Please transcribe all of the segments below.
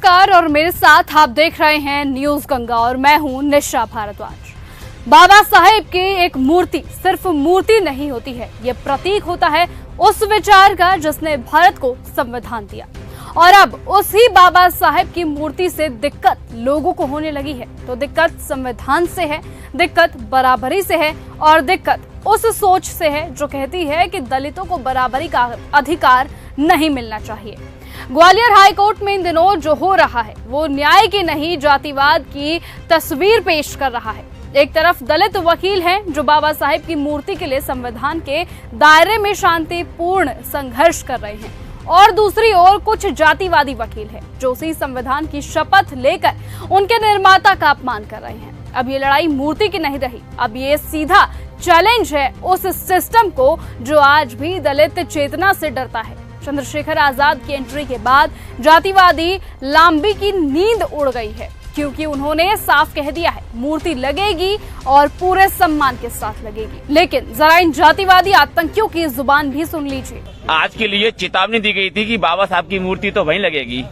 नमस्कार और मेरे साथ आप देख रहे हैं न्यूज गंगा और मैं हूं निशा भारद्वाज। बाबा साहेब की एक मूर्ति सिर्फ मूर्ति नहीं होती है, ये प्रतीक होता है उस विचार का जिसने भारत को संविधान दिया। और अब उसी बाबा साहेब की मूर्ति से दिक्कत लोगों को होने लगी है। तो दिक्कत संविधान से है, दिक्कत बराबरी से है और दिक्कत उस सोच से है जो कहती है कि दलितों को बराबरी का अधिकार नहीं मिलना चाहिए। ग्वालियर हाई कोर्ट में इन दिनों जो हो रहा है वो न्याय की नहीं जातिवाद की तस्वीर पेश कर रहा है। एक तरफ दलित वकील हैं जो बाबा साहेब की मूर्ति के लिए संविधान के दायरे में शांतिपूर्ण संघर्ष कर रहे हैं और दूसरी ओर कुछ जातिवादी वकील हैं जो उसी संविधान की शपथ लेकर उनके निर्माता का अपमान कर रहे हैं। अब ये लड़ाई मूर्ति की नहीं रही, अब ये सीधा चैलेंज है उस सिस्टम को जो आज भी दलित चेतना से डरता है। चंद्रशेखर आजाद की एंट्री के बाद जातिवादी लांबी की नींद उड़ गई है, क्योंकि उन्होंने साफ कह दिया है मूर्ति लगेगी और पूरे सम्मान के साथ लगेगी। लेकिन जरा इन जातिवादी आतंकियों की जुबान भी सुन लीजिए। आज के लिए चेतावनी दी गई थी कि बाबा साहब की मूर्ति तो वहीं लगेगी।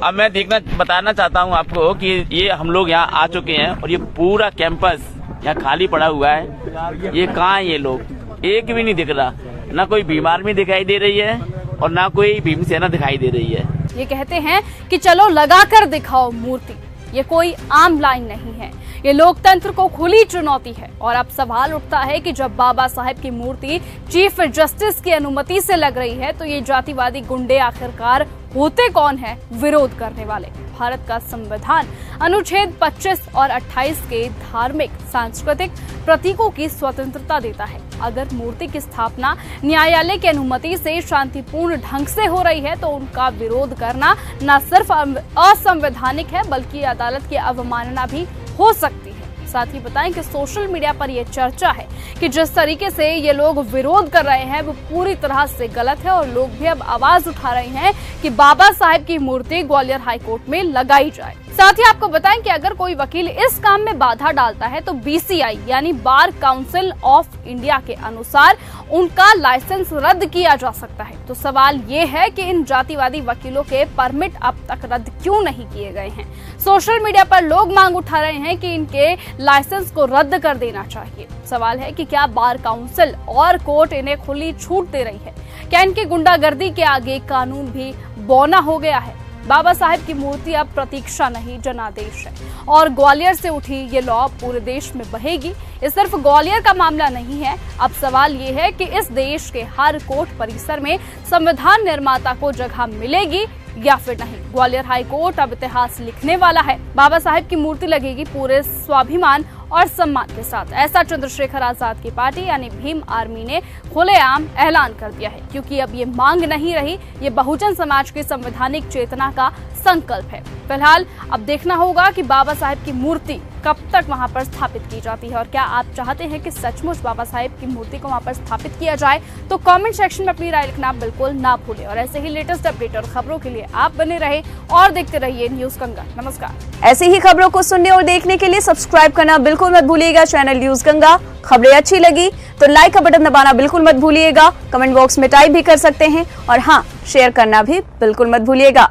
अब मैं बताना चाहता हूं आपको कि ये हम लोग यहाँ आ चुके हैं और ये पूरा कैंपस यहाँ खाली पड़ा हुआ है। ये कहाँ है ये लोग? एक भी नहीं दिख रहा, ना कोई बीमार भी दिखाई दे रही है और ना कोई भीमसेना दिखाई दे रही है। ये कहते हैं कि चलो लगाकर दिखाओ मूर्ति, ये कोई आम लाइन नहीं है, ये लोकतंत्र को खुली चुनौती है। और अब सवाल उठता है कि जब बाबा साहेब की मूर्ति चीफ जस्टिस की अनुमति से लग रही है तो ये जातिवादी गुंडे आखिरकार होते कौन है विरोध करने वाले? भारत का संविधान अनुच्छेद 25 और 28 के धार्मिक सांस्कृतिक प्रतीकों की स्वतंत्रता देता है। अगर मूर्ति की स्थापना न्यायालय की अनुमति से शांतिपूर्ण ढंग से हो रही है तो उनका विरोध करना न सिर्फ असंवैधानिक है बल्कि अदालत की अवमानना भी हो सकती है। साथ ही बताएं कि सोशल मीडिया पर यह चर्चा है कि जिस तरीके से ये लोग विरोध कर रहे हैं वो पूरी तरह से गलत है और लोग भी अब आवाज उठा रहे हैं कि बाबा साहेब की मूर्ति ग्वालियर हाई कोर्ट में लगाई जाए। साथ ही आपको बताएं कि अगर कोई वकील इस काम में बाधा डालता है तो बीसीआई यानी बार काउंसिल ऑफ इंडिया के अनुसार उनका लाइसेंस रद्द किया जा सकता है। तो सवाल ये है कि इन जातिवादी वकीलों के परमिट अब तक रद्द क्यों नहीं किए गए हैं? सोशल मीडिया पर लोग मांग उठा रहे हैं कि इनके लाइसेंस को रद्द कर देना चाहिए। सवाल है कि क्या बार काउंसिल और कोर्ट इन्हें खुली छूट दे रही है? क्या इनकी गुंडागर्दी के आगे कानून भी बौना हो गया है? बाबा साहेब की मूर्ति अब प्रतीक्षा नहीं जनादेश है और ग्वालियर से उठी ये लॉ पूरे देश में बहेगी। ये सिर्फ ग्वालियर का मामला नहीं है। अब सवाल ये है कि इस देश के हर कोर्ट परिसर में संविधान निर्माता को जगह मिलेगी या फिर नहीं। ग्वालियर हाई कोर्ट अब इतिहास लिखने वाला है। बाबा साहेब की मूर्ति लगेगी पूरे स्वाभिमान और सम्मान के साथ, ऐसा चंद्रशेखर आजाद की पार्टी यानी भीम आर्मी ने खुलेआम ऐलान कर दिया है, क्योंकि अब ये मांग नहीं रही, ये बहुजन समाज की संवैधानिक चेतना का संकल्प है। फिलहाल अब देखना होगा कि बाबा साहेब की मूर्ति कब तक वहां पर स्थापित की जाती है और क्या आप चाहते हैं कि सचमुच बाबा साहेब की मूर्ति को वहां पर स्थापित किया जाए? तो कमेंट सेक्शन में अपनी राय लिखना बिल्कुल ना भूलें और ऐसे ही लेटेस्ट अपडेट और खबरों के लिए आप बने रहे और देखते रहिए न्यूज गंगा। नमस्कार। ऐसी ही खबरों को सुनने और देखने के लिए सब्सक्राइब करना बिल्कुल मत भूलिएगा चैनल न्यूज गंगा। खबरें अच्छी लगी तो लाइक का बटन दबाना बिल्कुल मत भूलिएगा। कमेंट बॉक्स में टाइप भी कर सकते हैं और हाँ, शेयर करना भी बिल्कुल मत भूलिएगा।